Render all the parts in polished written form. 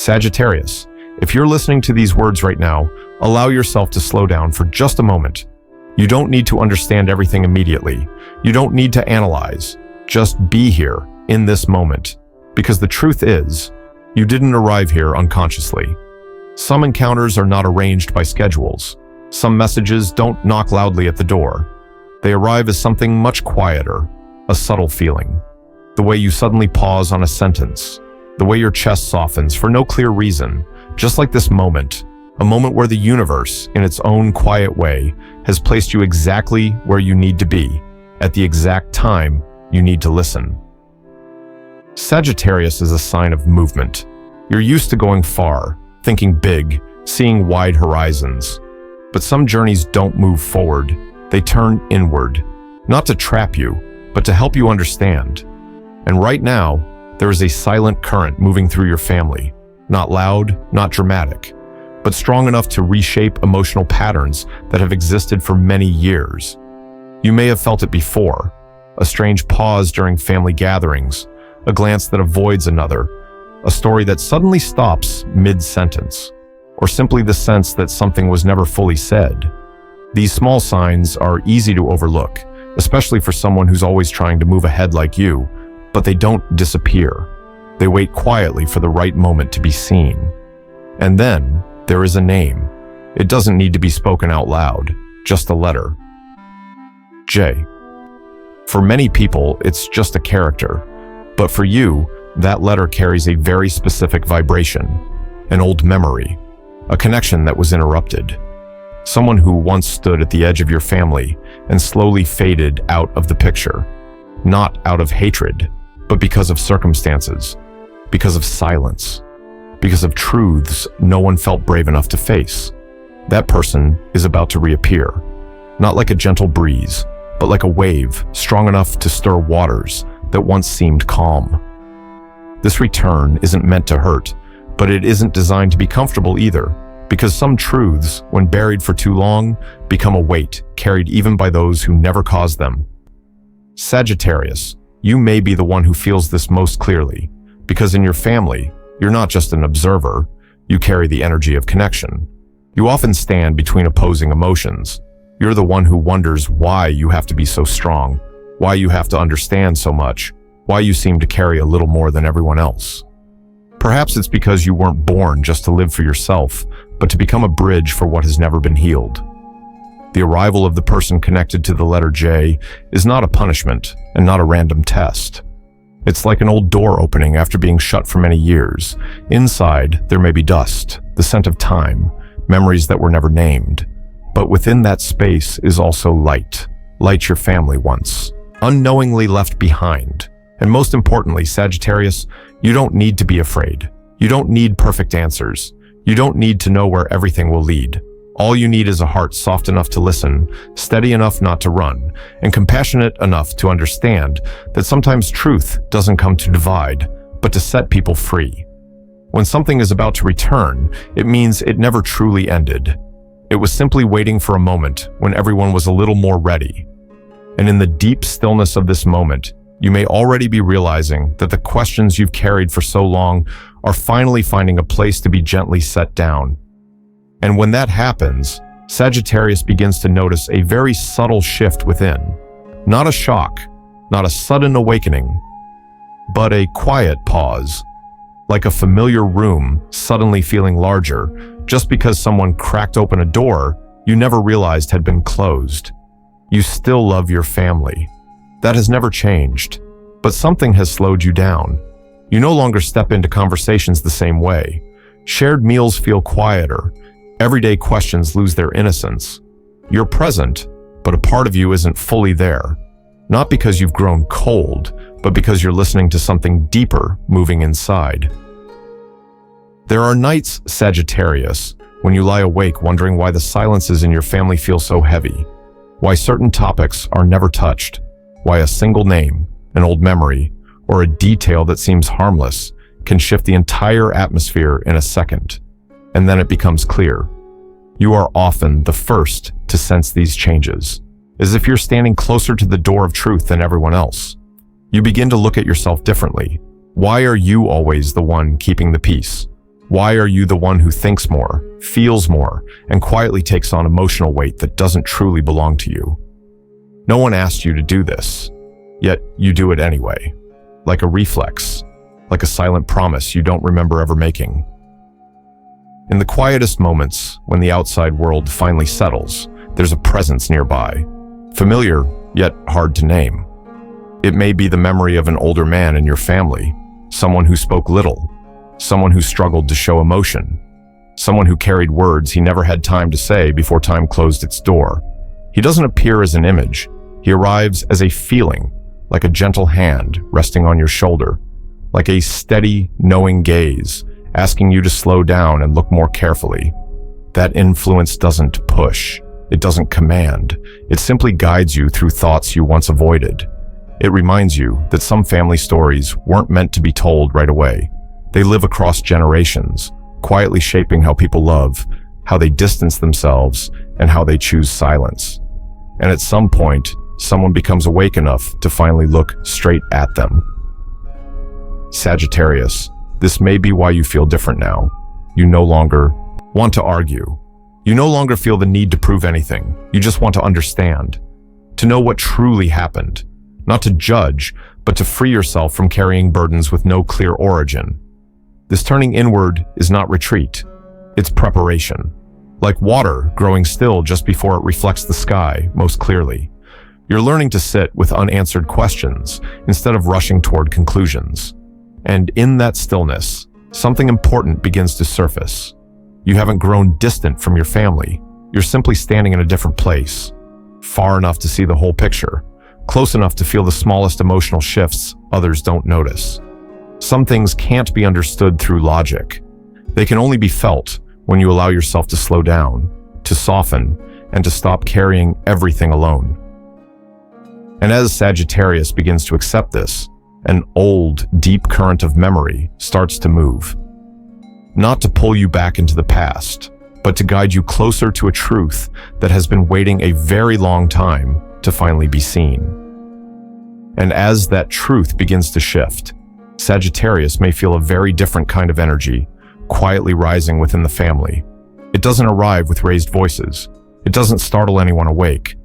Sagittarius, if you're listening to these words right now, allow yourself to slow down for just a moment. You don't need to understand everything immediately. You don't need to analyze. Just be here in this moment. Because the truth is, you didn't arrive here unconsciously. Some encounters are not arranged by schedules. Some messages don't knock loudly at the door. They arrive as something much quieter, a subtle feeling. The way you suddenly pause on a sentence. The way your chest softens for no clear reason. Just like this moment, a moment where the universe, in its own quiet way, has placed you exactly where you need to be, at the exact time you need to listen. Sagittarius is a sign of movement. You're used to going far, thinking big, seeing wide horizons. But some journeys don't move forward, they turn inward. Not to trap you, but to help you understand. And right now, there is a silent current moving through your family. Not loud, not dramatic, but strong enough to reshape emotional patterns that have existed for many years. You may have felt it before, a strange pause during family gatherings, a glance that avoids another, a story that suddenly stops mid-sentence, or simply the sense that something was never fully said. These small signs are easy to overlook, especially for someone who's always trying to move ahead like you, but they don't disappear. They wait quietly for the right moment to be seen. And then there is a name. It doesn't need to be spoken out loud, just a letter. J. For many people, it's just a character. But for you, that letter carries a very specific vibration, an old memory, a connection that was interrupted. Someone who once stood at the edge of your family and slowly faded out of the picture. Not out of hatred, but because of circumstances, because of silence, because of truths no one felt brave enough to face. That person is about to reappear, not like a gentle breeze, but like a wave strong enough to stir waters that once seemed calm. This return isn't meant to hurt, but it isn't designed to be comfortable either, because some truths, when buried for too long, become a weight carried even by those who never caused them. Sagittarius, you may be the one who feels this most clearly, because in your family, you're not just an observer, you carry the energy of connection. You often stand between opposing emotions. You're the one who wonders why you have to be so strong, why you have to understand so much, why you seem to carry a little more than everyone else. Perhaps it's because you weren't born just to live for yourself, but to become a bridge for what has never been healed. The arrival of the person connected to the letter J is not a punishment and not a random test. It's like an old door opening after being shut for many years. Inside, there may be dust, the scent of time, memories that were never named. But within that space is also light. Light your family once, unknowingly left behind. And most importantly, Sagittarius, you don't need to be afraid. You don't need perfect answers. You don't need to know where everything will lead. All you need is a heart soft enough to listen, steady enough not to run, and compassionate enough to understand that sometimes truth doesn't come to divide, but to set people free. When something is about to return, it means it never truly ended. It was simply waiting for a moment when everyone was a little more ready. And in the deep stillness of this moment, you may already be realizing that the questions you've carried for so long are finally finding a place to be gently set down. And when that happens, Sagittarius begins to notice a very subtle shift within. Not a shock, not a sudden awakening, but a quiet pause, like a familiar room suddenly feeling larger just because someone cracked open a door you never realized had been closed. You still love your family. That has never changed, but something has slowed you down. You no longer step into conversations the same way. Shared meals feel quieter. Everyday questions lose their innocence. You're present, but a part of you isn't fully there. Not because you've grown cold, but because you're listening to something deeper moving inside. There are nights, Sagittarius, when you lie awake wondering why the silences in your family feel so heavy, why certain topics are never touched, why a single name, an old memory, or a detail that seems harmless can shift the entire atmosphere in a second. And then it becomes clear. You are often the first to sense these changes, as if you're standing closer to the door of truth than everyone else. You begin to look at yourself differently. Why are you always the one keeping the peace? Why are you the one who thinks more, feels more, and quietly takes on emotional weight that doesn't truly belong to you? No one asked you to do this, yet you do it anyway, like a reflex, like a silent promise you don't remember ever making. In the quietest moments, when the outside world finally settles, there's a presence nearby, familiar yet hard to name. It may be the memory of an older man in your family, someone who spoke little, someone who struggled to show emotion, someone who carried words he never had time to say before time closed its door. He doesn't appear as an image. He arrives as a feeling, like a gentle hand resting on your shoulder, like a steady, knowing gaze, asking you to slow down and look more carefully. That influence doesn't push. It doesn't command. It simply guides you through thoughts you once avoided. It reminds you that some family stories weren't meant to be told right away. They live across generations, quietly shaping how people love, how they distance themselves, and how they choose silence. And at some point, someone becomes awake enough to finally look straight at them. Sagittarius, this may be why you feel different now. You no longer want to argue. You no longer feel the need to prove anything. You just want to understand, to know what truly happened, not to judge, but to free yourself from carrying burdens with no clear origin. This turning inward is not retreat. It's preparation. Like water growing still just before it reflects the sky most clearly. You're learning to sit with unanswered questions instead of rushing toward conclusions. And in that stillness, something important begins to surface. You haven't grown distant from your family. You're simply standing in a different place, far enough to see the whole picture, close enough to feel the smallest emotional shifts others don't notice. Some things can't be understood through logic. They can only be felt when you allow yourself to slow down, to soften, and to stop carrying everything alone. And as Sagittarius begins to accept this, an old, deep current of memory starts to move. Not to pull you back into the past, but to guide you closer to a truth that has been waiting a very long time to finally be seen. And as that truth begins to shift, Sagittarius may feel a very different kind of energy, quietly rising within the family. It doesn't arrive with raised voices. It doesn't startle anyone awake.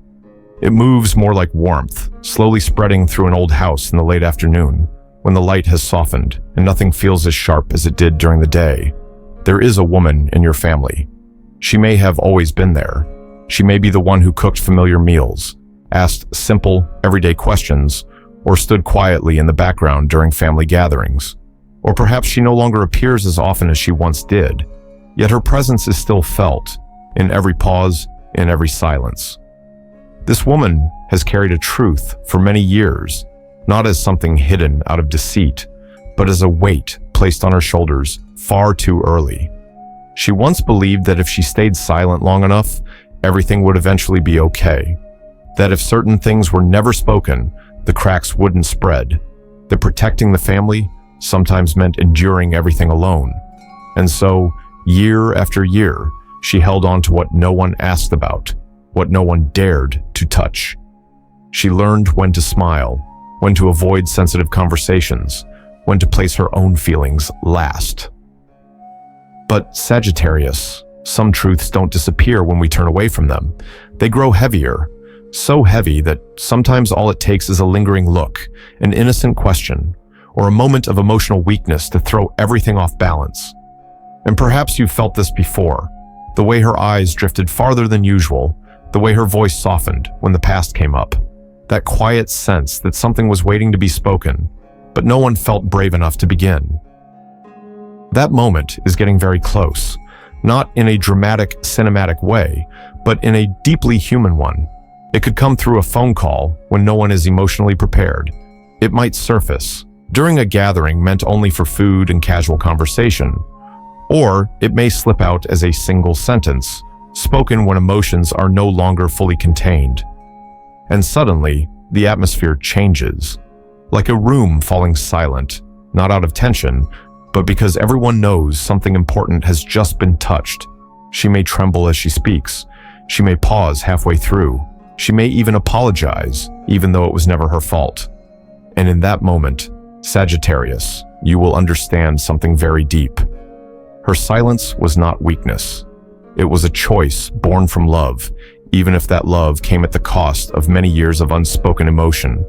It moves more like warmth, slowly spreading through an old house in the late afternoon, when the light has softened and nothing feels as sharp as it did during the day. There is a woman in your family. She may have always been there. She may be the one who cooked familiar meals, asked simple, everyday questions, or stood quietly in the background during family gatherings. Or perhaps she no longer appears as often as she once did, yet her presence is still felt in every pause, in every silence. This woman has carried a truth for many years, not as something hidden out of deceit, but as a weight placed on her shoulders far too early. She once believed that if she stayed silent long enough, everything would eventually be okay. That if certain things were never spoken, the cracks wouldn't spread. That protecting the family sometimes meant enduring everything alone. And so, year after year, she held on to what no one asked about, what no one dared to touch. She learned when to smile, when to avoid sensitive conversations, when to place her own feelings last. But Sagittarius, some truths don't disappear when we turn away from them. They grow heavier, so heavy that sometimes all it takes is a lingering look, an innocent question, or a moment of emotional weakness to throw everything off balance. And perhaps you've felt this before, the way her eyes drifted farther than usual, the way her voice softened when the past came up, that quiet sense that something was waiting to be spoken, but no one felt brave enough to begin. That moment is getting very close, not in a dramatic, cinematic way, but in a deeply human one. It could come through a phone call when no one is emotionally prepared. It might surface during a gathering meant only for food and casual conversation, or it may slip out as a single sentence, spoken when emotions are no longer fully contained. And suddenly, the atmosphere changes, like a room falling silent, not out of tension, but because everyone knows something important has just been touched. She may tremble as she speaks. She may pause halfway through. She may even apologize, even though it was never her fault. And in that moment, Sagittarius, you will understand something very deep. Her silence was not weakness. It was a choice born from love, even if that love came at the cost of many years of unspoken emotion.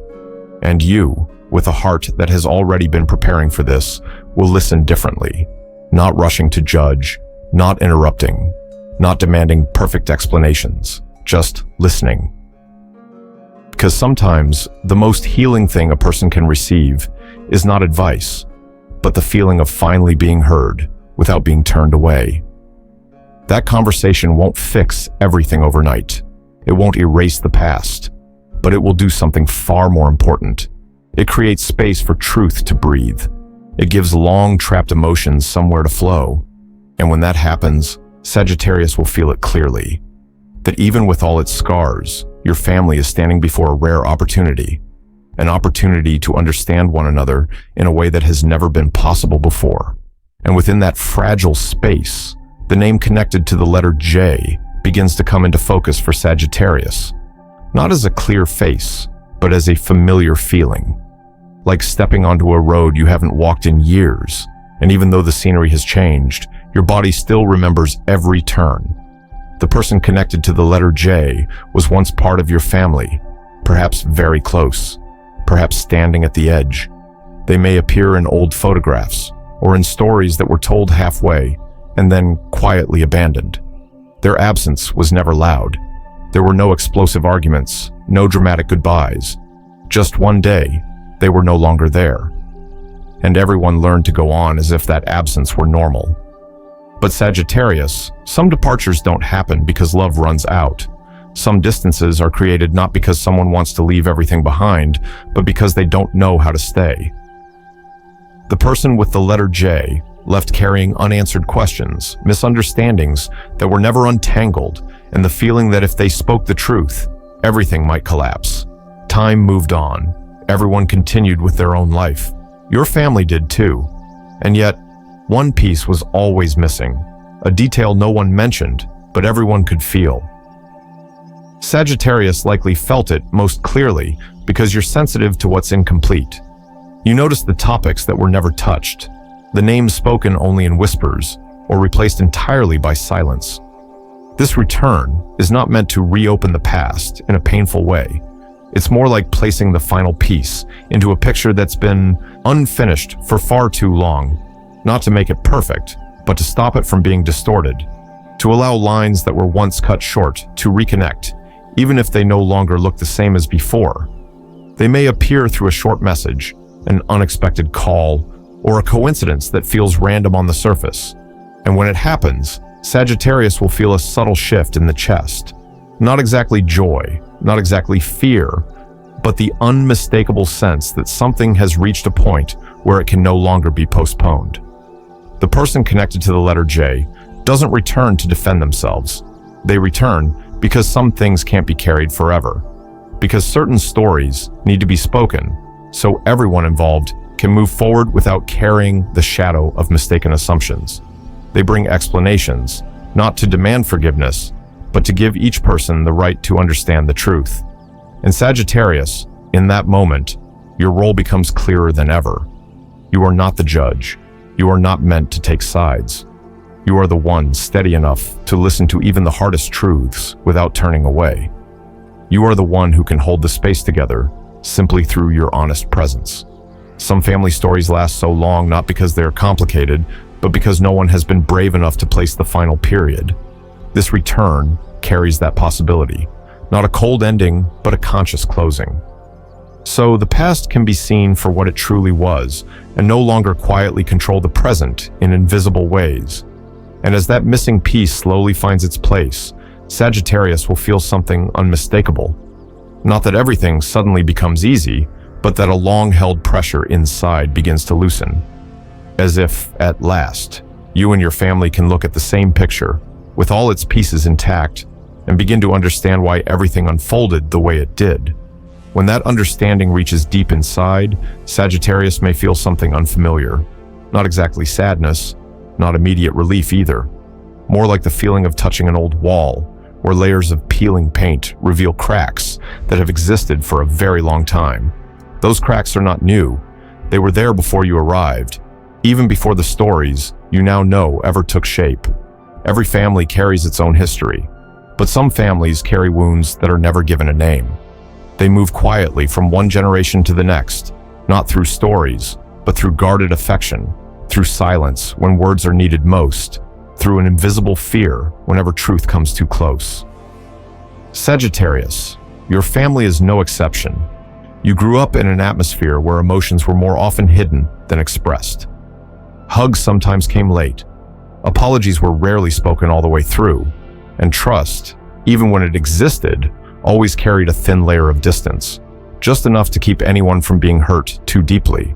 And you, with a heart that has already been preparing for this, will listen differently, not rushing to judge, not interrupting, not demanding perfect explanations, just listening. Because sometimes the most healing thing a person can receive is not advice, but the feeling of finally being heard without being turned away. That conversation won't fix everything overnight. It won't erase the past, but it will do something far more important. It creates space for truth to breathe. It gives long trapped emotions somewhere to flow. And when that happens, Sagittarius will feel it clearly. That even with all its scars, your family is standing before a rare opportunity. An opportunity to understand one another in a way that has never been possible before. And within that fragile space, the name connected to the letter J begins to come into focus for Sagittarius. Not as a clear face, but as a familiar feeling. Like stepping onto a road you haven't walked in years, and even though the scenery has changed, your body still remembers every turn. The person connected to the letter J was once part of your family, perhaps very close, perhaps standing at the edge. They may appear in old photographs, or in stories that were told halfway, and then quietly abandoned. Their absence was never loud. There were no explosive arguments, no dramatic goodbyes. Just one day, they were no longer there. And everyone learned to go on as if that absence were normal. But Sagittarius, some departures don't happen because love runs out. Some distances are created not because someone wants to leave everything behind, but because they don't know how to stay. The person with the letter J left carrying unanswered questions, misunderstandings that were never untangled, and the feeling that if they spoke the truth, everything might collapse. Time moved on. Everyone continued with their own life. Your family did too. And yet, one piece was always missing, a detail no one mentioned, but everyone could feel. Sagittarius likely felt it most clearly because you're sensitive to what's incomplete. You noticed the topics that were never touched, the names spoken only in whispers, or replaced entirely by silence. This return is not meant to reopen the past in a painful way. It's more like placing the final piece into a picture that's been unfinished for far too long, not to make it perfect, but to stop it from being distorted, to allow lines that were once cut short to reconnect, even if they no longer look the same as before. They may appear through a short message, an unexpected call, or a coincidence that feels random on the surface. And when it happens, Sagittarius will feel a subtle shift in the chest. Not exactly joy, not exactly fear, but the unmistakable sense that something has reached a point where it can no longer be postponed. The person connected to the letter J doesn't return to defend themselves. They return because some things can't be carried forever, because certain stories need to be spoken, so everyone involved can move forward without carrying the shadow of mistaken assumptions. They bring explanations, not to demand forgiveness, but to give each person the right to understand the truth. In Sagittarius, in that moment, your role becomes clearer than ever. You are not the judge. You are not meant to take sides. You are the one steady enough to listen to even the hardest truths without turning away. You are the one who can hold the space together simply through your honest presence. Some family stories last so long not because they're complicated, but because no one has been brave enough to place the final period. This return carries that possibility. Not a cold ending, but a conscious closing. So the past can be seen for what it truly was, and no longer quietly control the present in invisible ways. And as that missing piece slowly finds its place, Sagittarius will feel something unmistakable. Not that everything suddenly becomes easy, but that a long-held pressure inside begins to loosen. As if, at last, you and your family can look at the same picture, with all its pieces intact, and begin to understand why everything unfolded the way it did. When that understanding reaches deep inside, Sagittarius may feel something unfamiliar. Not exactly sadness, not immediate relief either. More like the feeling of touching an old wall, where layers of peeling paint reveal cracks that have existed for a very long time. Those cracks are not new. They were there before you arrived, even before the stories, you now know ever took shape. Every family carries its own history, but some families carry wounds that are never given a name. They move quietly from one generation to the next, not through stories, but through guarded affection, through silence when words are needed most, through an invisible fear whenever truth comes too close. Sagittarius, your family is no exception. You grew up in an atmosphere where emotions were more often hidden than expressed. Hugs sometimes came late. Apologies were rarely spoken all the way through, and trust, even when it existed, always carried a thin layer of distance, just enough to keep anyone from being hurt too deeply,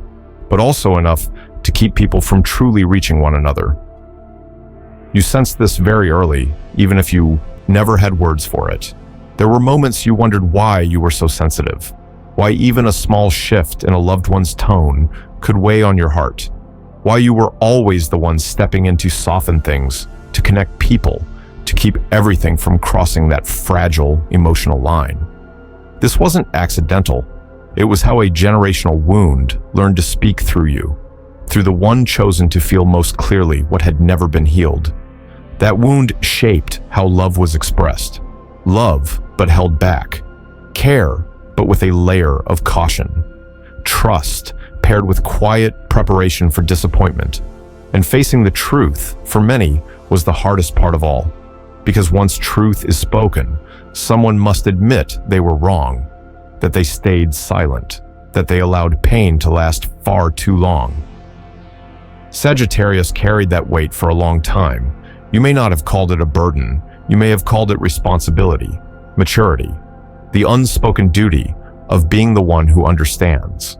but also enough to keep people from truly reaching one another. You sensed this very early, even if you never had words for it. There were moments you wondered why you were so sensitive, why even a small shift in a loved one's tone could weigh on your heart, why you were always the one stepping in to soften things, to connect people, to keep everything from crossing that fragile emotional line. This wasn't accidental. It was how a generational wound learned to speak through you, through the one chosen to feel most clearly what had never been healed. That wound shaped how love was expressed. Love, but held back. Care, but with a layer of caution. Trust, paired with quiet preparation for disappointment. And facing the truth, for many, was the hardest part of all. Because once truth is spoken, someone must admit they were wrong, that they stayed silent, that they allowed pain to last far too long. Sagittarius carried that weight for a long time. You may not have called it a burden. You may have called it responsibility, maturity, the unspoken duty of being the one who understands.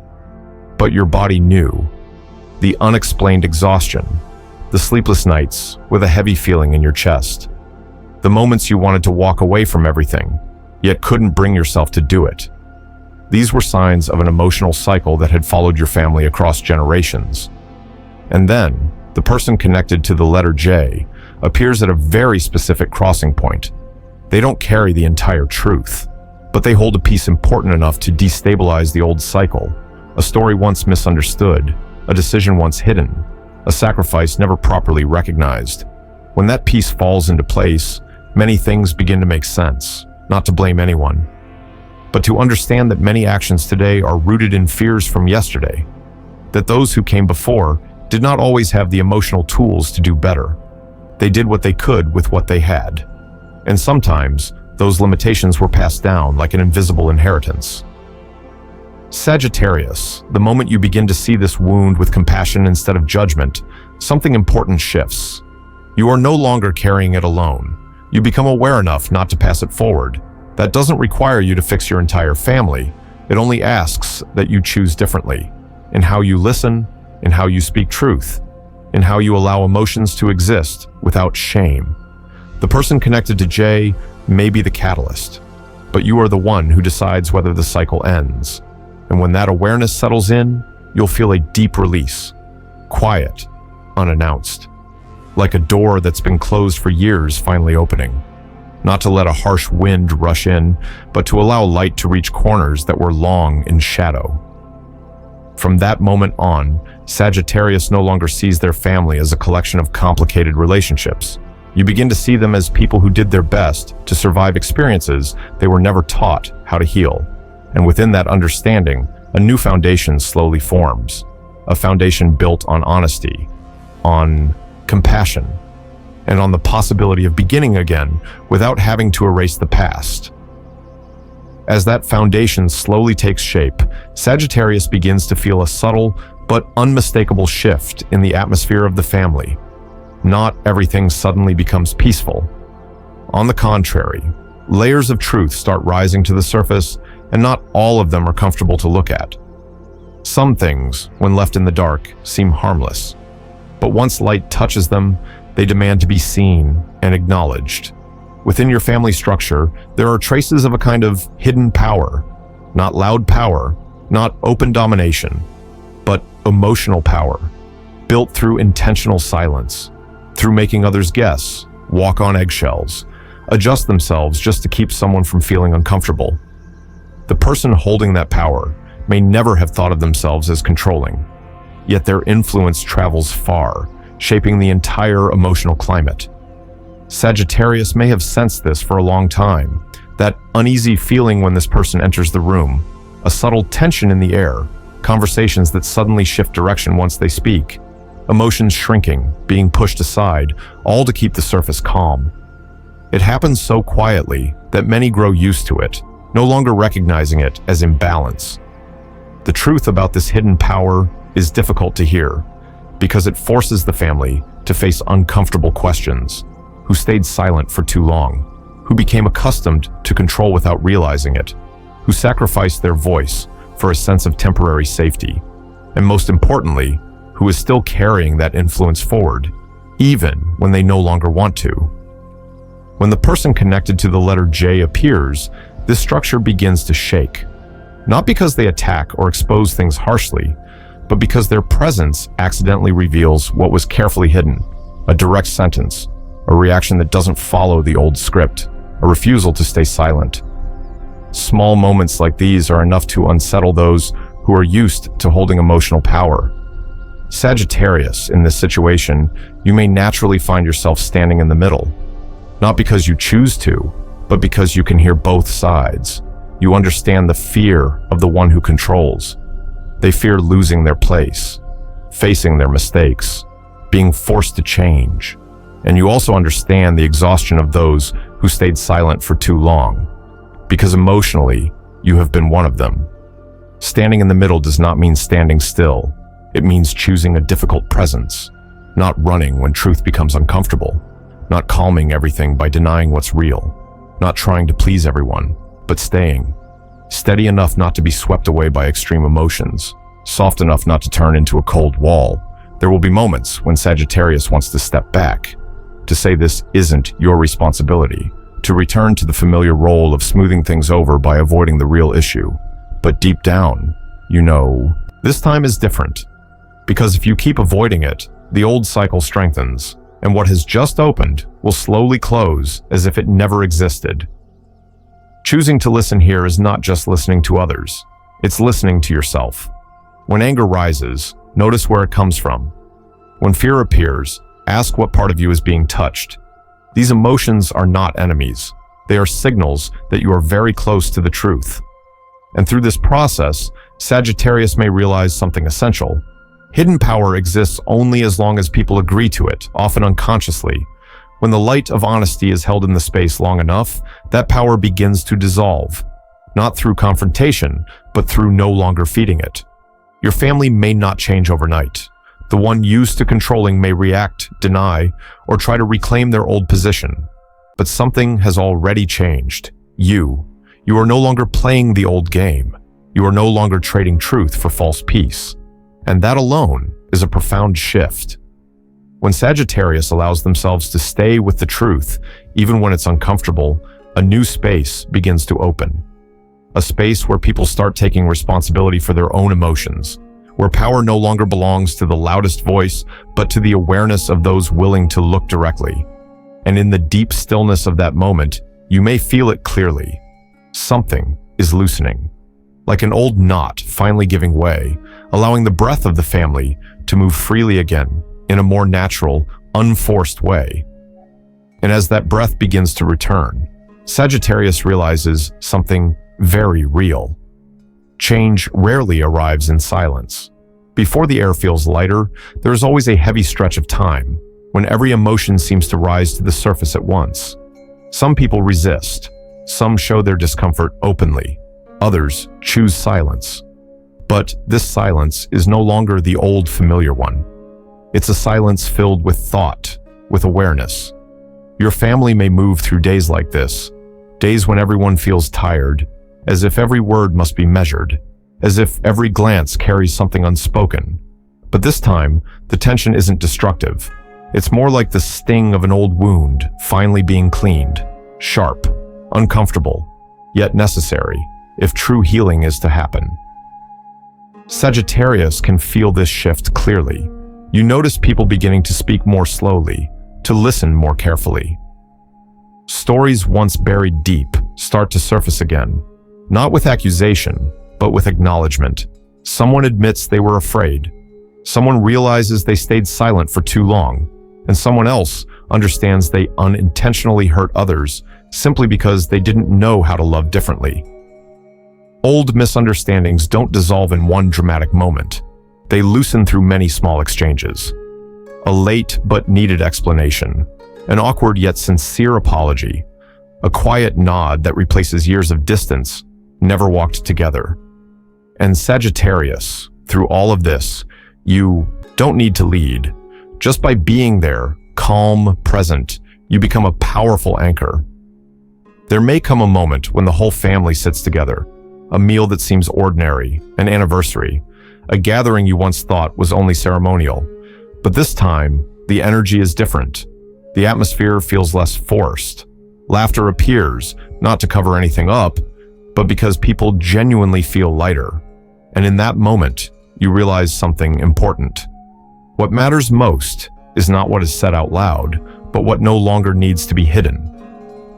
But your body knew. The unexplained exhaustion, the sleepless nights with a heavy feeling in your chest, the moments you wanted to walk away from everything, yet couldn't bring yourself to do it. These were signs of an emotional cycle that had followed your family across generations. And then, the person connected to the letter J appears at a very specific crossing point. They don't carry the entire truth, but they hold a piece important enough to destabilize the old cycle, a story once misunderstood, a decision once hidden, a sacrifice never properly recognized. When that piece falls into place, many things begin to make sense, not to blame anyone, but to understand that many actions today are rooted in fears from yesterday, that those who came before did not always have the emotional tools to do better. They did what they could with what they had. And sometimes, those limitations were passed down like an invisible inheritance. Sagittarius, the moment you begin to see this wound with compassion instead of judgment, something important shifts. You are no longer carrying it alone. You become aware enough not to pass it forward. That doesn't require you to fix your entire family. It only asks that you choose differently, in how you listen, in how you speak truth, in how you allow emotions to exist without shame. The person connected to J may be the catalyst, but you are the one who decides whether the cycle ends. And when that awareness settles in, you'll feel a deep release, quiet, unannounced, like a door that's been closed for years finally opening. Not to let a harsh wind rush in, but to allow light to reach corners that were long in shadow. From that moment on, Sagittarius no longer sees their family as a collection of complicated relationships. You begin to see them as people who did their best to survive experiences they were never taught how to heal. And within that understanding, a new foundation slowly forms. A foundation built on honesty, on compassion, and on the possibility of beginning again without having to erase the past. As that foundation slowly takes shape, Sagittarius begins to feel a subtle but unmistakable shift in the atmosphere of the family. Not everything suddenly becomes peaceful. On the contrary, layers of truth start rising to the surface, and not all of them are comfortable to look at. Some things, when left in the dark, seem harmless, but once light touches them, they demand to be seen and acknowledged. Within your family structure, there are traces of a kind of hidden power, not loud power, not open domination, but emotional power, built through intentional silence, through making others guess, walk on eggshells, adjust themselves just to keep someone from feeling uncomfortable. The person holding that power may never have thought of themselves as controlling, yet their influence travels far, shaping the entire emotional climate. Sagittarius may have sensed this for a long time, that uneasy feeling when this person enters the room, a subtle tension in the air, conversations that suddenly shift direction once they speak, emotions shrinking, being pushed aside, all to keep the surface calm. It happens so quietly that many grow used to it, no longer recognizing it as imbalance. The truth about this hidden power is difficult to hear, because it forces the family to face uncomfortable questions. Who stayed silent for too long? Who became accustomed to control without realizing it? Who sacrificed their voice for a sense of temporary safety? And most importantly, who is still carrying that influence forward, even when they no longer want to? When the person connected to the letter J appears, this structure begins to shake. Not because they attack or expose things harshly, but because their presence accidentally reveals what was carefully hidden, a direct sentence, a reaction that doesn't follow the old script, a refusal to stay silent. Small moments like these are enough to unsettle those who are used to holding emotional power. Sagittarius, in this situation, you may naturally find yourself standing in the middle, not because you choose to, but because you can hear both sides. You understand the fear of the one who controls. They fear losing their place, facing their mistakes, being forced to change. And you also understand the exhaustion of those who stayed silent for too long, because emotionally, you have been one of them. Standing in the middle does not mean standing still. It means choosing a difficult presence, not running when truth becomes uncomfortable, not calming everything by denying what's real, not trying to please everyone, but staying steady enough not to be swept away by extreme emotions, soft enough not to turn into a cold wall. There will be moments when Sagittarius wants to step back, to say this isn't your responsibility, to return to the familiar role of smoothing things over by avoiding the real issue. But deep down, you know, this time is different. Because if you keep avoiding it, the old cycle strengthens, and what has just opened will slowly close as if it never existed. Choosing to listen here is not just listening to others, it's listening to yourself. When anger rises, notice where it comes from. When fear appears, ask what part of you is being touched. These emotions are not enemies. They are signals that you are very close to the truth. And through this process, Sagittarius may realize something essential. Hidden power exists only as long as people agree to it, often unconsciously. When the light of honesty is held in the space long enough, that power begins to dissolve. Not through confrontation, but through no longer feeding it. Your family may not change overnight. The one used to controlling may react, deny, or try to reclaim their old position. But something has already changed. You are no longer playing the old game. You are no longer trading truth for false peace. And that alone is a profound shift. When Sagittarius allows themselves to stay with the truth, even when it's uncomfortable, a new space begins to open. A space where people start taking responsibility for their own emotions, where power no longer belongs to the loudest voice, but to the awareness of those willing to look directly. And in the deep stillness of that moment, you may feel it clearly. Something is loosening, like an old knot finally giving way, allowing the breath of the family to move freely again in a more natural, unforced way. And as that breath begins to return, Sagittarius realizes something very real. Change rarely arrives in silence. Before the air feels lighter, there is always a heavy stretch of time when every emotion seems to rise to the surface at once. Some people resist. Some show their discomfort openly. Others choose silence. But this silence is no longer the old familiar one. It's a silence filled with thought, with awareness. Your family may move through days like this, days when everyone feels tired, as if every word must be measured, as if every glance carries something unspoken. But this time, the tension isn't destructive. It's more like the sting of an old wound finally being cleaned, sharp, uncomfortable, yet necessary, if true healing is to happen. Sagittarius can feel this shift clearly. You notice people beginning to speak more slowly, to listen more carefully. Stories once buried deep start to surface again, not with accusation, but with acknowledgement. Someone admits they were afraid. Someone realizes they stayed silent for too long, and someone else understands they unintentionally hurt others simply because they didn't know how to love differently. Old misunderstandings don't dissolve in one dramatic moment. They loosen through many small exchanges. A late but needed explanation, an awkward yet sincere apology, a quiet nod that replaces years of distance, never walked together. And Sagittarius, through all of this, you don't need to lead. Just by being there, calm, present, you become a powerful anchor. There may come a moment when the whole family sits together, a meal that seems ordinary, an anniversary, a gathering you once thought was only ceremonial. But this time, the energy is different. The atmosphere feels less forced. Laughter appears, not to cover anything up, but because people genuinely feel lighter. And in that moment, you realize something important. What matters most is not what is said out loud, but what no longer needs to be hidden.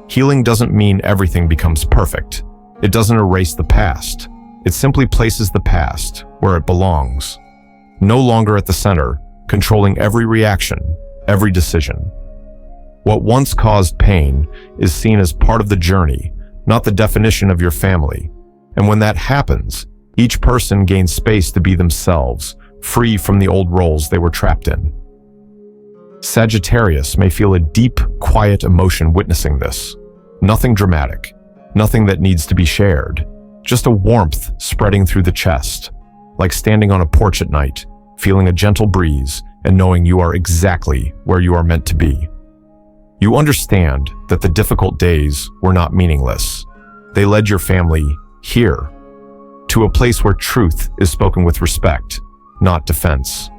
Healing doesn't mean everything becomes perfect. It doesn't erase the past. It simply places the past where it belongs. No longer at the center, controlling every reaction, every decision. What once caused pain is seen as part of the journey, not the definition of your family. And when that happens, each person gains space to be themselves, free from the old roles they were trapped in. Sagittarius may feel a deep, quiet emotion witnessing this. Nothing dramatic, nothing that needs to be shared, just a warmth spreading through the chest, like standing on a porch at night, feeling a gentle breeze and knowing you are exactly where you are meant to be. You understand that the difficult days were not meaningless. They led your family here, to a place where truth is spoken with respect, not defense.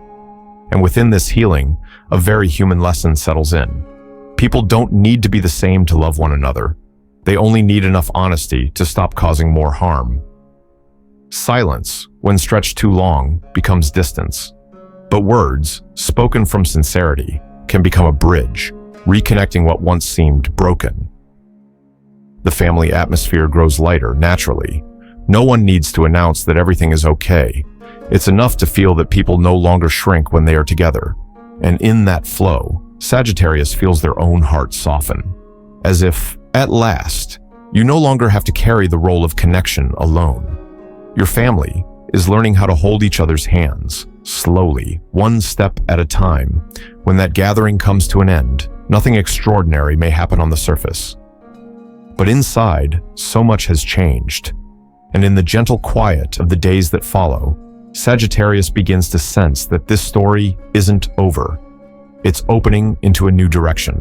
And within this healing, a very human lesson settles in. People don't need to be the same to love one another. They only need enough honesty to stop causing more harm. Silence, when stretched too long, becomes distance. But words, spoken from sincerity, can become a bridge, reconnecting what once seemed broken. The family atmosphere grows lighter naturally. No one needs to announce that everything is okay. It's enough to feel that people no longer shrink when they are together. And in that flow, Sagittarius feels their own heart soften. As if, at last, you no longer have to carry the role of connection alone. Your family is learning how to hold each other's hands, slowly, one step at a time. When that gathering comes to an end, nothing extraordinary may happen on the surface. But inside, so much has changed. And in the gentle quiet of the days that follow, Sagittarius begins to sense that this story isn't over. It's opening into a new direction.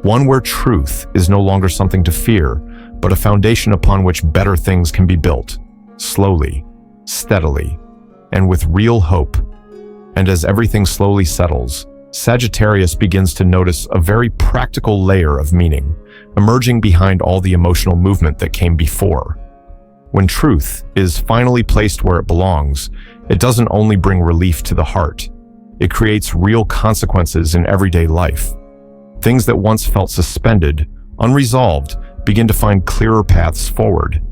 One where truth is no longer something to fear, but a foundation upon which better things can be built. Slowly, steadily, and with real hope. And as everything slowly settles, Sagittarius begins to notice a very practical layer of meaning, emerging behind all the emotional movement that came before. When truth is finally placed where it belongs, it doesn't only bring relief to the heart, it creates real consequences in everyday life. Things that once felt suspended, unresolved, begin to find clearer paths forward.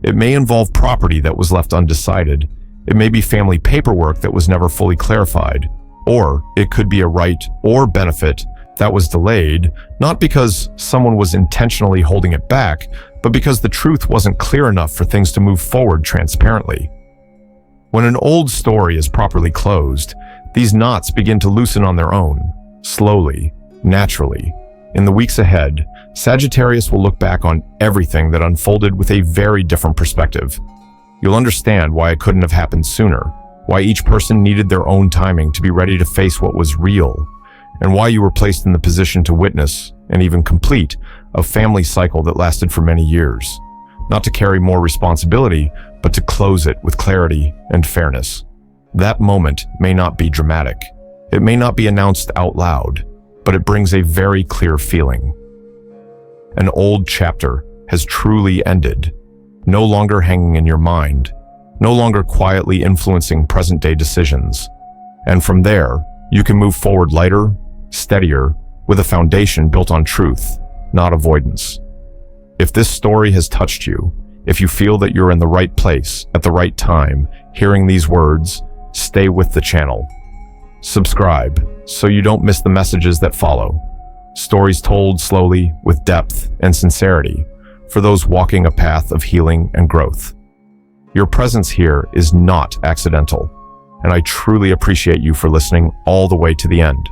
It may involve property that was left undecided. It may be family paperwork that was never fully clarified. Or it could be a right or benefit that was delayed, not because someone was intentionally holding it back, but because the truth wasn't clear enough for things to move forward transparently. When an old story is properly closed, these knots begin to loosen on their own, slowly, naturally. In the weeks ahead, Sagittarius will look back on everything that unfolded with a very different perspective. You'll understand why it couldn't have happened sooner, why each person needed their own timing to be ready to face what was real, and why you were placed in the position to witness, and even complete, a family cycle that lasted for many years. Not to carry more responsibility, but to close it with clarity and fairness. That moment may not be dramatic. It may not be announced out loud, but it brings a very clear feeling. An old chapter has truly ended, no longer hanging in your mind, no longer quietly influencing present-day decisions. And from there, you can move forward lighter, steadier, with a foundation built on truth, not avoidance. If this story has touched you, if you feel that you're in the right place at the right time, hearing these words, stay with the channel. Subscribe so you don't miss the messages that follow. Stories told slowly, with depth and sincerity, for those walking a path of healing and growth. Your presence here is not accidental, and I truly appreciate you for listening all the way to the end.